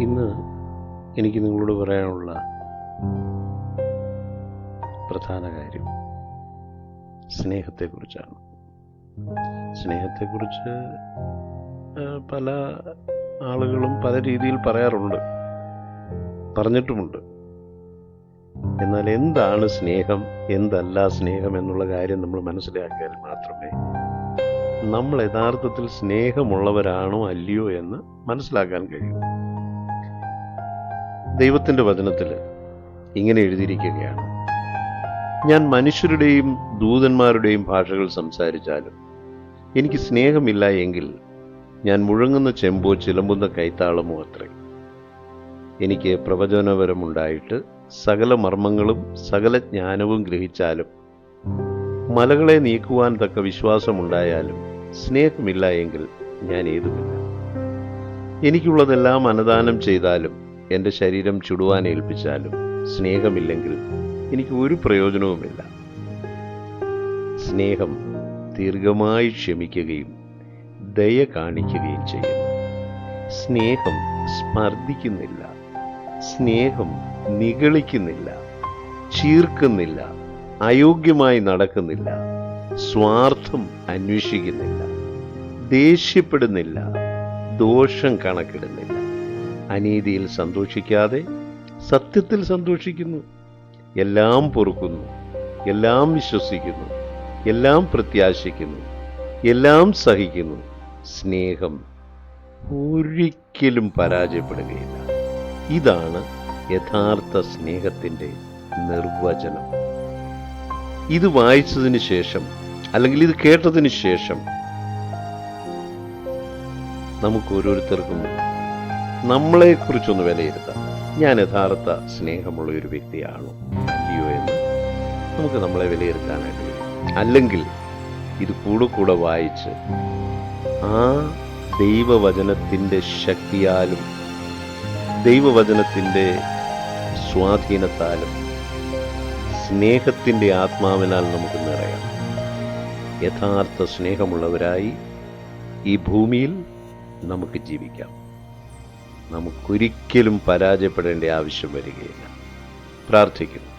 ഇന്ന് എനിക്ക് നിങ്ങളോട് പറയാനുള്ള പ്രധാന കാര്യം സ്നേഹത്തെക്കുറിച്ചാണ്. സ്നേഹത്തെക്കുറിച്ച് പല ആളുകളും പല രീതിയിൽ പറഞ്ഞിട്ടുമുണ്ട്. എന്നാൽ എന്താണ് സ്നേഹം, എന്തല്ല സ്നേഹം എന്നുള്ള കാര്യം നമ്മൾ മനസ്സിലാക്കിയാൽ മാത്രമേ നമ്മൾ യഥാർത്ഥത്തിൽ സ്നേഹമുള്ളവരാണോ അല്ലയോ എന്ന് മനസ്സിലാക്കാൻ കഴിയും. ദൈവത്തിൻ്റെ വചനത്തിൽ ഇങ്ങനെ എഴുതിയിരിക്കുകയാണ്: ഞാൻ മനുഷ്യരുടെയും ദൂതന്മാരുടെയും ഭാഷകൾ സംസാരിച്ചാലും എനിക്ക് സ്നേഹമില്ല എങ്കിൽ ഞാൻ മുഴങ്ങുന്ന ചെമ്പോ ചിലമ്പുന്ന കൈത്താളമോ അത്രേ. എനിക്ക് പ്രവചനപരമുണ്ടായിട്ട് സകല മർമ്മങ്ങളും സകല ജ്ഞാനവും ഗ്രഹിച്ചാലും മലകളെ നീക്കുവാൻ തക്ക വിശ്വാസമുണ്ടായാലും സ്നേഹമില്ല എങ്കിൽ ഞാൻ ഏതുമില്ല. എനിക്കുള്ളതെല്ലാം അനുദാനം ചെയ്താലും എൻ്റെ ശരീരം ചുടുവാൻ ഏൽപ്പിച്ചാലും സ്നേഹമില്ലെങ്കിൽ എനിക്ക് ഒരു പ്രയോജനവുമില്ല. സ്നേഹം ദീർഘമായി ക്ഷമിക്കുകയും ദയ കാണിക്കുകയും ചെയ്യുന്നു. സ്നേഹം സ്പർദ്ധിക്കുന്നില്ല, സ്നേഹം നിഗളിക്കുന്നില്ല, ചീർക്കുന്നില്ല, അയോഗ്യമായി നടക്കുന്നില്ല, സ്വാർത്ഥം അന്വേഷിക്കുന്നില്ല, ദേഷ്യപ്പെടുന്നില്ല, ദോഷം കണക്കിടുന്നില്ല, അനീതിയിൽ സന്തോഷിക്കാതെ സത്യത്തിൽ സന്തോഷിക്കുന്നു, എല്ലാം പൊറുക്കുന്നു, എല്ലാം വിശ്വസിക്കുന്നു, എല്ലാം പ്രത്യാശിക്കുന്നു, എല്ലാം സഹിക്കുന്നു. സ്നേഹം ഒരിക്കലും പരാജയപ്പെടുകയില്ല. ഇതാണ് യഥാർത്ഥ സ്നേഹത്തിൻ്റെ നിർവചനം. ഇത് വായിച്ചതിന് ശേഷം, അല്ലെങ്കിൽ ഇത് കേട്ടതിന് ശേഷം, നമുക്ക് ഓരോരുത്തർക്കും നമ്മളെക്കുറിച്ചൊന്ന് വിലയിരുത്താം. ഞാൻ യഥാർത്ഥ സ്നേഹമുള്ള ഒരു വ്യക്തിയാണോ അല്ലയോ എന്ന് നമുക്ക് നമ്മളെ വിലയിരുത്താനായിട്ട് കഴിയും. അല്ലെങ്കിൽ ഇത് കൂടെ വായിച്ച് ആ ദൈവവചനത്തിൻ്റെ ശക്തിയാലും ദൈവവചനത്തിൻ്റെ സ്വാധീനത്താലും സ്നേഹത്തിൻ്റെ ആത്മാവിനാൽ നമുക്ക് നിറയാം. യഥാർത്ഥ സ്നേഹമുള്ളവരായി ഈ ഭൂമിയിൽ നമുക്ക് ജീവിക്കാം. നമുക്കൊരിക്കലും പരാജയപ്പെടേണ്ട ആവശ്യം വരികയില്ല. പ്രാർത്ഥിക്കുന്നു.